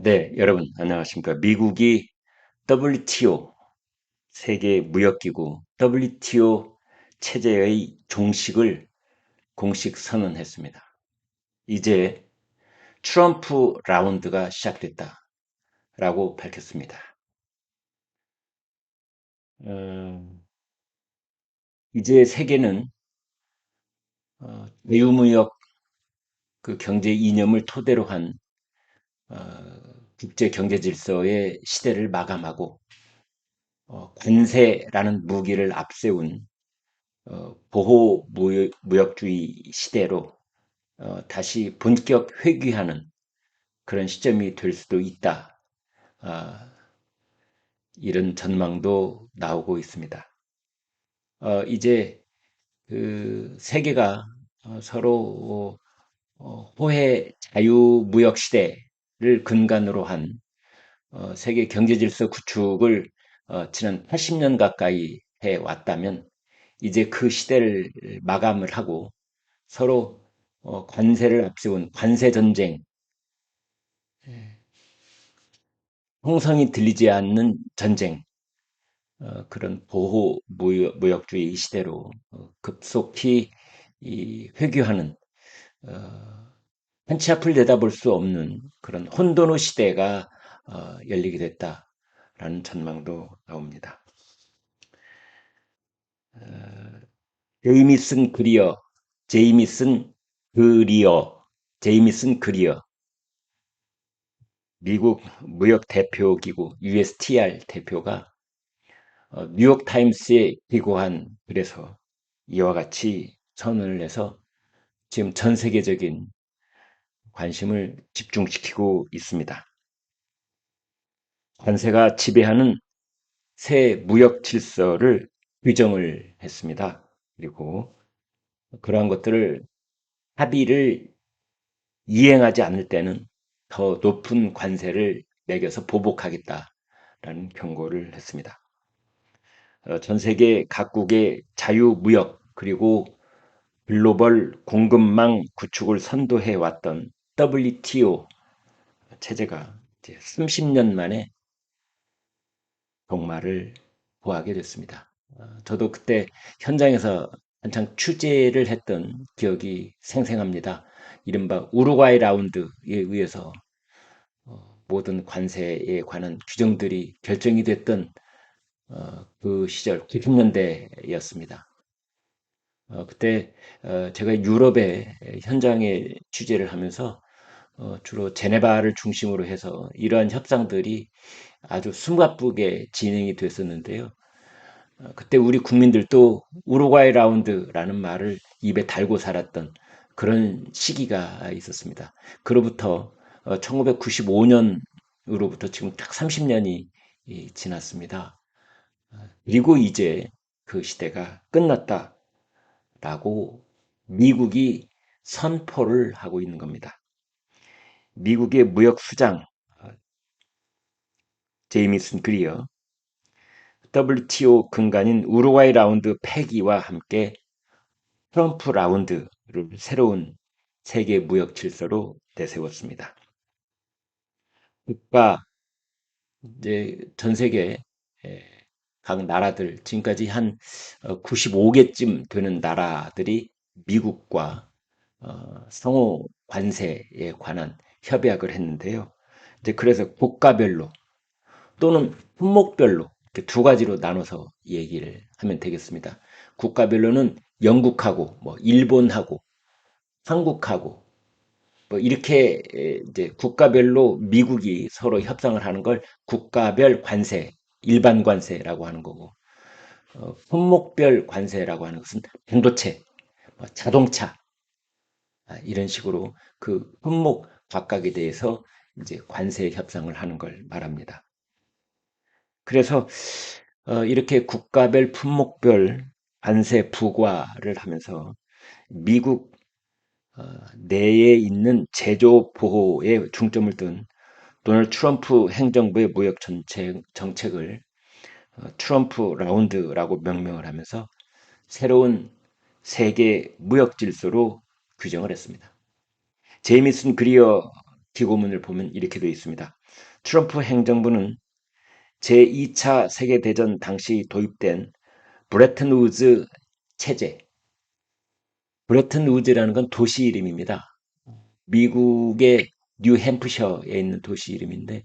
네, 여러분, 안녕하십니까. 미국이 WTO, 세계무역기구, WTO 체제의 종식을 공식 선언했습니다. 이제 트럼프 라운드가 시작됐다라고 밝혔습니다. 어, 이제 세계는 자유무역 그 경제 이념을 토대로 한 어, 국제 경제 질서의 시대를 마감하고 관세라는 무기를 앞세운 보호 무역주의 시대로 다시 본격 회귀하는 그런 시점이 될 수도 있다. 아, 이런 전망도 나오고 있습니다. 이제 그 세계가 서로 호혜 자유무역 시대를 근간으로 한 세계 경제 질서 구축을 지난 80년 가까이 해 왔다면 이제 그 시대를 마감을 하고 서로 관세를 앞세운 관세 전쟁, 홍성이 들리지 않는 전쟁, 그런 보호 무역주의 시대로 급속히 회귀하는 한치 앞을 내다볼 수 없는 그런 혼돈의 시대가 열리게 됐다라는 전망도 나옵니다. 제이미슨 그리어, 제이미슨 그리어, 제이미슨 그리어, 미국 무역 대표기구 USTR 대표가 뉴욕타임스에 기고한 글에서 이와 같이 선언을 해서 지금 전 세계적인 관심을 집중시키고 있습니다. 관세가 지배하는 새 무역 질서를 규정을 했습니다. 그리고 그러한 것들을 합의를 이행하지 않을 때는 더 높은 관세를 매겨서 보복하겠다라는 경고를 했습니다. 전 세계 각국의 자유무역 그리고 글로벌 공급망 구축을 선도해 왔던 WTO 체제가 이제 30년 만에 종말을 보하게 됐습니다. 저도 그때 현장에서 한창 취재를 했던 기억이 생생합니다. 이른바 우루과이 라운드에 의해서 모든 관세에 관한 규정들이 결정이 됐던 그 시절 90년대였습니다. 그때 제가 유럽의 현장에 취재를 하면서 주로 제네바를 중심으로 해서 이러한 협상들이 아주 숨가쁘게 진행이 됐었는데요. 그때 우리 국민들도 우루과이 라운드라는 말을 입에 달고 살았던 그런 시기가 있었습니다. 그로부터 1995년으로부터 지금 딱 30년이 지났습니다. 그리고 이제 그 시대가 끝났다라고 미국이 선포를 하고 있는 겁니다. 미국의 무역 수장 제이미슨 그리어 WTO 근간인 우루과이 라운드 폐기와 함께 트럼프 라운드를 새로운 세계 무역 질서로 내세웠습니다. 국가 이제 전 세계 각 나라들 지금까지 한 95개쯤 되는 나라들이 미국과 상호 관세에 관한 협약을 했는데요. 이제 그래서 국가별로 또는 품목별로 이렇게 두 가지로 나눠서 얘기를 하면 되겠습니다. 국가별로는 영국하고 뭐 일본하고 한국하고 뭐 이렇게 이제 국가별로 미국이 서로 협상을 하는 걸 국가별 관세, 일반 관세라고 하는 거고 품목별 관세라고 하는 것은 반도체, 뭐 자동차 이런 식으로 그 품목 각각에 대해서 이제 관세 협상을 하는 걸 말합니다. 그래서 이렇게 국가별 품목별 관세 부과를 하면서 미국 내에 있는 제조 보호에 중점을 둔 도널드 트럼프 행정부의 무역 정책을 트럼프 라운드라고 명명을 하면서 새로운 세계 무역 질서로 규정을 했습니다. 제이미슨 그리어 기고문을 보면 이렇게 되어 있습니다. 트럼프 행정부는 제2차 세계대전 당시 도입된 브레튼 우즈 체제, 브레튼 우즈라는 건 도시 이름입니다. 미국의 뉴햄프셔에 있는 도시 이름인데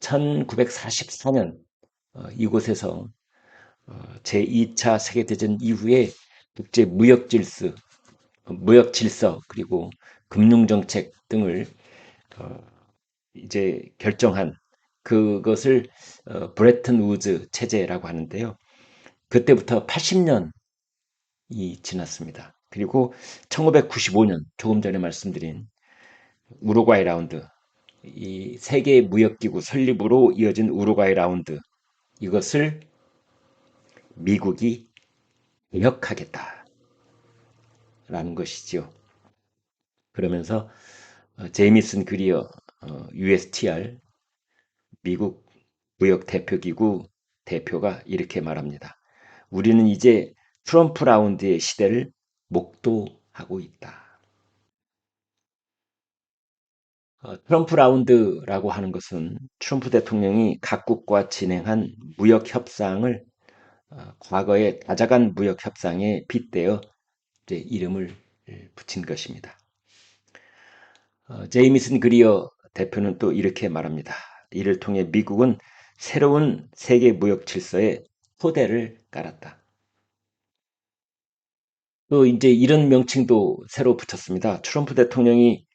1944년 이곳에서 제2차 세계대전 이후에 국제 무역 질서 그리고 금융 정책 등을 이제 결정한 그것을 브레튼 우즈 체제라고 하는데요. 그때부터 80년이 지났습니다. 그리고 1995년 조금 전에 말씀드린 우루과이 라운드, 이 세계 무역기구 설립으로 이어진 우루과이 라운드, 이것을 미국이 개혁하겠다라는 것이지요. 그러면서 제이미슨 그리어 USTR 미국 무역대표기구 대표가 이렇게 말합니다. 우리는 이제 트럼프 라운드의 시대를 목도하고 있다. 트럼프 라운드라고 하는 것은 트럼프 대통령이 각국과 진행한 무역 협상을 과거의 다자간 무역 협상에 빗대어 이름을 붙인 것입니다. 제이미슨 그리어 대표는 또 이렇게 말합니다. 이를 통해 미국은 새로운 세계 무역 질서의 토대를 깔았다. 또 이제 이런 명칭도 새로 붙였습니다. 트럼프 대통령이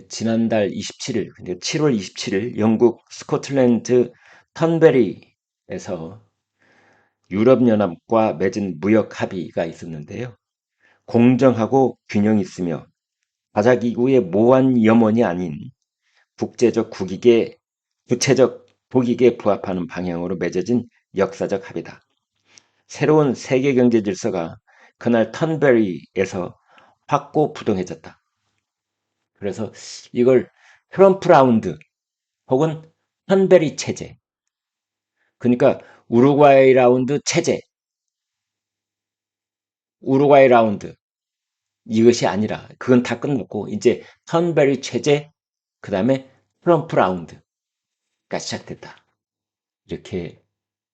지난달 27일, 7월 27일 영국 스코틀랜드 턴베리에서 유럽연합과 맺은 무역 합의가 있었는데요. 공정하고 균형 있으며 다자기구의 모한 염원이 아닌 국제적 국익에 구체적 국익에 부합하는 방향으로 맺어진 역사적 합의다. 새로운 세계 경제 질서가 그날 턴베리에서 확고부동해졌다. 그래서 이걸 트럼프 라운드 혹은 턴베리 체제, 그러니까 우루과이 라운드 체제, 우루과이 라운드 이것이 아니라 그건 다 끝났고 이제 턴베리 체제, 그 다음에 트럼프 라운드가 시작됐다. 이렇게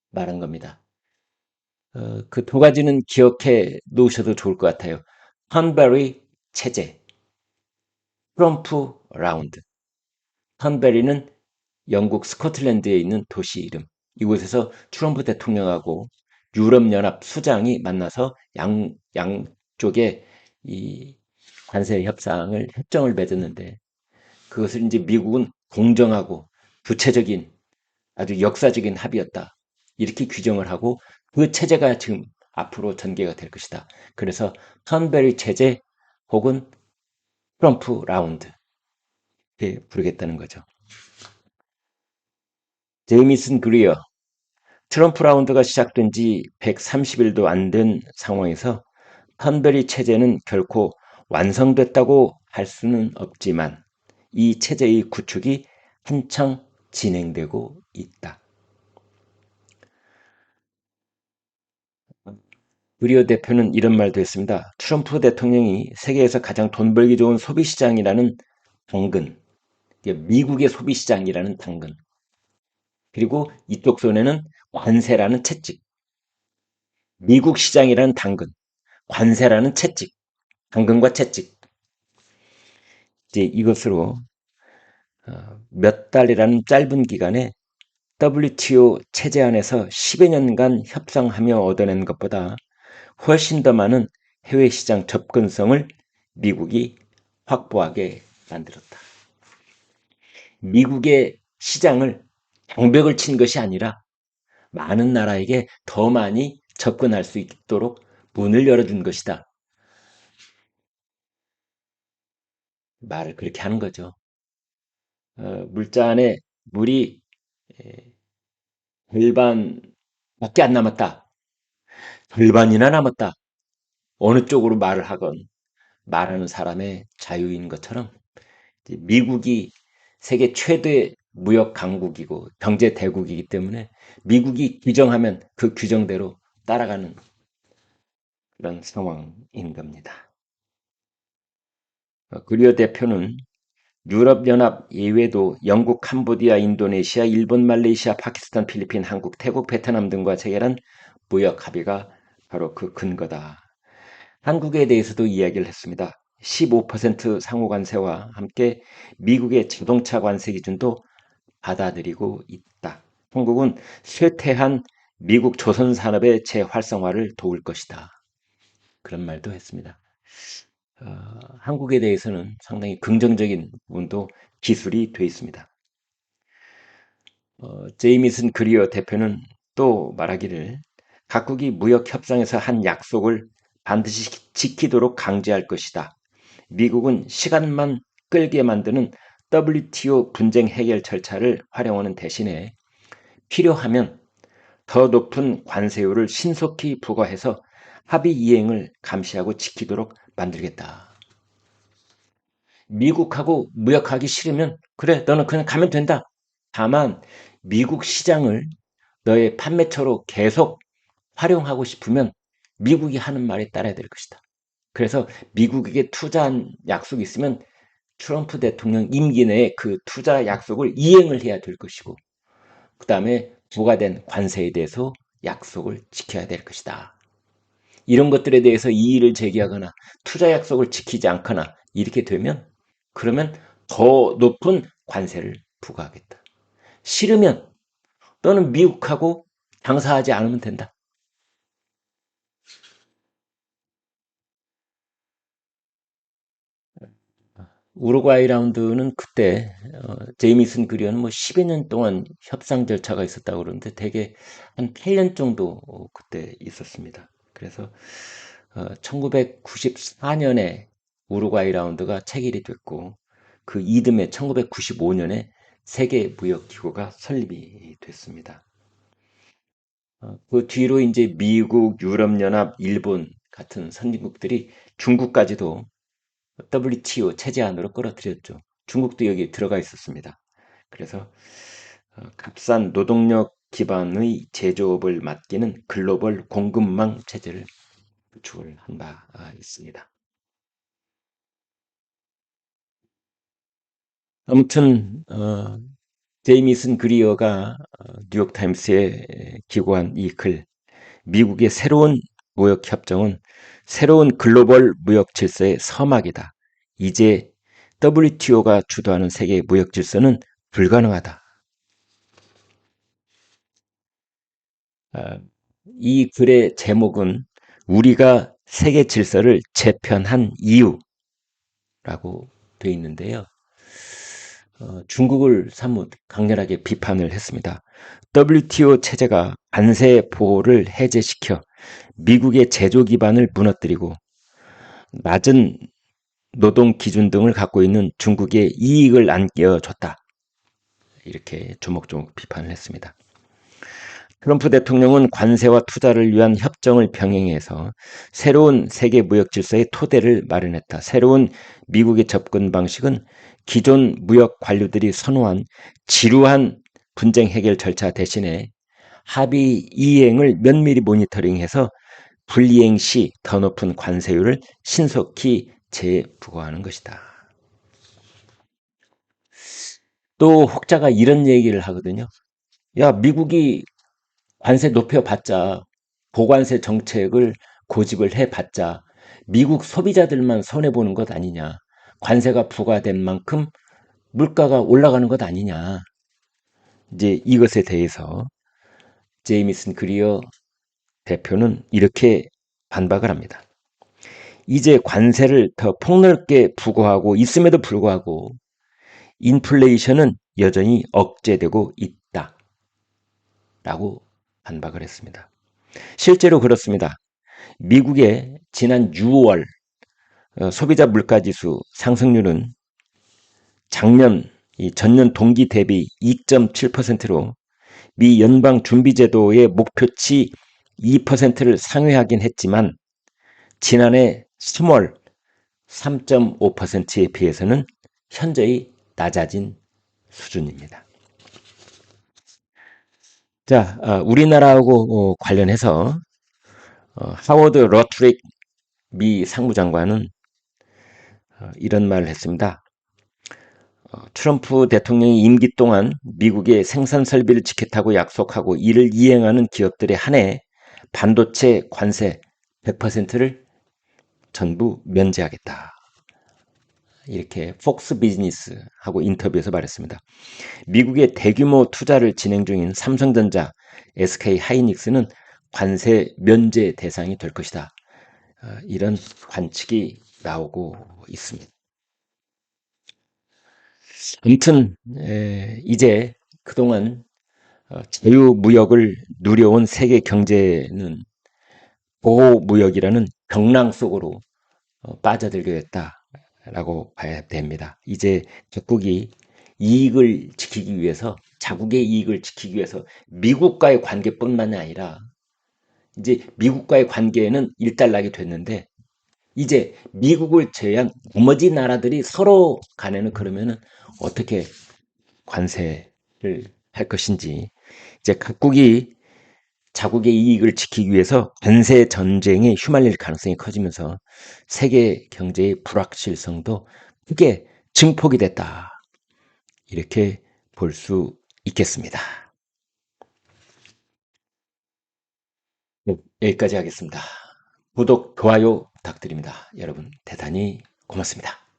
말한 겁니다. 그 두 가지는 기억해 놓으셔도 좋을 것 같아요. 턴베리 체제, 트럼프 라운드. 턴베리는 영국 스코틀랜드에 있는 도시 이름. 이곳에서 트럼프 대통령하고 유럽연합 수장이 만나서 양쪽에 이 관세 협상을 협정을 맺었는데 그것을 이제 미국은 공정하고 구체적인 아주 역사적인 합의였다. 이렇게 규정을 하고 그 체제가 지금 앞으로 전개가 될 것이다. 그래서 턴베리 체제 혹은 트럼프 라운드 이렇게 부르겠다는 거죠. 제이미슨 그리어 트럼프 라운드가 시작된 지 130일도 안 된 상황에서 턴베리 체제는 결코 완성됐다고 할 수는 없지만 이 체제의 구축이 한창 진행되고 있다. 그리어 대표는 이런 말도 했습니다. 트럼프 대통령이 세계에서 가장 돈 벌기 좋은 소비시장이라는 당근, 미국의 소비시장이라는 당근, 그리고 이쪽 손에는 관세라는 채찍, 미국 시장이라는 당근, 관세라는 채찍, 당근과 채찍. 이제 이것으로 몇 달이라는 짧은 기간에 WTO 체제 안에서 10여 년간 협상하며 얻어낸 것보다 훨씬 더 많은 해외 시장 접근성을 미국이 확보하게 만들었다. 미국의 시장을 장벽을 친 것이 아니라 많은 나라에게 더 많이 접근할 수 있도록 문을 열어준 것이다. 말을 그렇게 하는 거죠. 물자 안에 물이 절반밖에 안 남았다. 절반이나 남았다. 어느 쪽으로 말을 하건 말하는 사람의 자유인 것처럼 미국이 세계 최대 무역 강국이고 경제 대국이기 때문에 미국이 규정하면 그 규정대로 따라가는 그런 상황인 겁니다. 그리어 대표는 유럽연합 예외도 영국, 캄보디아, 인도네시아, 일본, 말레이시아, 파키스탄, 필리핀, 한국, 태국, 베트남 등과 체결한 무역 합의가 바로 그 근거다. 한국에 대해서도 이야기를 했습니다. 15% 상호 관세와 함께 미국의 자동차 관세 기준도 받아들이고 있다. 한국은 쇠퇴한 미국 조선 산업의 재활성화를 도울 것이다. 그런 말도 했습니다. 한국에 대해서는 상당히 긍정적인 부분도 기술이 돼 있습니다. 제이미슨 그리어 대표는 또 말하기를 각국이 무역 협상에서 한 약속을 반드시 지키도록 강제할 것이다. 미국은 시간만 끌게 만드는 WTO 분쟁 해결 절차를 활용하는 대신에 필요하면 더 높은 관세율을 신속히 부과해서 합의 이행을 감시하고 지키도록 만들겠다. 미국하고 무역하기 싫으면 그래 너는 그냥 가면 된다. 다만 미국 시장을 너의 판매처로 계속 활용하고 싶으면 미국이 하는 말에 따라야 될 것이다. 그래서 미국에게 투자한 약속이 있으면 트럼프 대통령 임기 내에 그 투자 약속을 이행을 해야 될 것이고 그 다음에 부과된 관세에 대해서 약속을 지켜야 될 것이다. 이런 것들에 대해서 이의를 제기하거나 투자 약속을 지키지 않거나 이렇게 되면 그러면 더 높은 관세를 부과하겠다. 싫으면 너는 미국하고 장사하지 않으면 된다. 우루과이 라운드는 그때 제이미슨 그리어는 뭐 10여 년 동안 협상 절차가 있었다고 그러는데 대개 한 8년 정도 그때 있었습니다. 그래서 1994년에 우루과이 라운드가 체결이 됐고 그 이듬해 1995년에 세계 무역 기구가 설립이 됐습니다. 그 뒤로 이제 미국, 유럽연합, 일본 같은 선진국들이 중국까지도 WTO 체제 안으로 끌어들였죠. 중국도 여기 들어가 있었습니다. 그래서 값싼 노동력 기반의 제조업을 맡기는 글로벌 공급망 체제를 구축을 한 바 있습니다. 아무튼 제이미슨 그리어가 뉴욕타임스에 기고한 이 글, 미국의 새로운 무역 협정은 새로운 글로벌 무역 질서의 서막이다. 이제 WTO가 주도하는 세계 무역 질서는 불가능하다. 아, 이 글의 제목은 우리가 세계 질서를 재편한 이유라고 되어 있는데요. 중국을 사뭇 강렬하게 비판을 했습니다. WTO 체제가 관세 보호를 해제시켜 미국의 제조 기반을 무너뜨리고 낮은 노동 기준 등을 갖고 있는 중국의 이익을 안겨줬다. 이렇게 조목조목 비판을 했습니다. 트럼프 대통령은 관세와 투자를 위한 협정을 병행해서 새로운 세계 무역 질서의 토대를 마련했다. 새로운 미국의 접근 방식은 기존 무역 관료들이 선호한 지루한 분쟁 해결 절차 대신에 합의 이행을 면밀히 모니터링해서 불이행 시 더 높은 관세율을 신속히 재부과하는 것이다. 또 혹자가 이런 얘기를 하거든요. 야, 미국이 관세 높여봤자 보관세 정책을 고집을 해봤자 미국 소비자들만 손해보는 것 아니냐. 관세가 부과된 만큼 물가가 올라가는 것 아니냐. 이제 이것에 대해서 제이미슨 그리어 대표는 이렇게 반박을 합니다. 이제 관세를 더 폭넓게 부과하고 있음에도 불구하고 인플레이션은 여전히 억제되고 있다. 라고 반박을 했습니다. 실제로 그렇습니다. 미국의 지난 6월 소비자 물가지수 상승률은 작년 전년 동기 대비 2.7%로 미 연방준비제도의 목표치 2%를 상회하긴 했지만 지난해 3월 3.5%에 비해서는 현저히 낮아진 수준입니다. 자, 우리나라하고 관련해서 하워드 러트릭 미 상무장관은 이런 말을 했습니다. 트럼프 대통령이 임기 동안 미국의 생산 설비를 지켰다고 약속하고 이를 이행하는 기업들에 한해 반도체 관세 100%를 전부 면제하겠다. 이렇게 폭스 비즈니스하고 인터뷰에서 말했습니다. 미국의 대규모 투자를 진행 중인 삼성전자, SK 하이닉스는 관세 면제 대상이 될 것이다. 이런 관측이 나오고 있습니다. 아무튼 이제 그동안 자유무역을 누려온 세계 경제는 보호무역이라는 경랑 속으로 빠져들게 됐다라고 봐야 됩니다. 이제 각국이 이익을 지키기 위해서 자국의 이익을 지키기 위해서 미국과의 관계뿐만 아니라 이제 미국과의 관계는 일단락이 됐는데 이제 미국을 제외한 나머지 나라들이 서로 간에는 그러면은 어떻게 관세를 할 것인지 이제 각국이 자국의 이익을 지키기 위해서 관세 전쟁에 휘말릴 가능성이 커지면서 세계 경제의 불확실성도 크게 증폭이 됐다. 이렇게 볼 수 있겠습니다. 네, 여기까지 하겠습니다. 구독, 좋아요 부탁드립니다. 여러분 대단히 고맙습니다.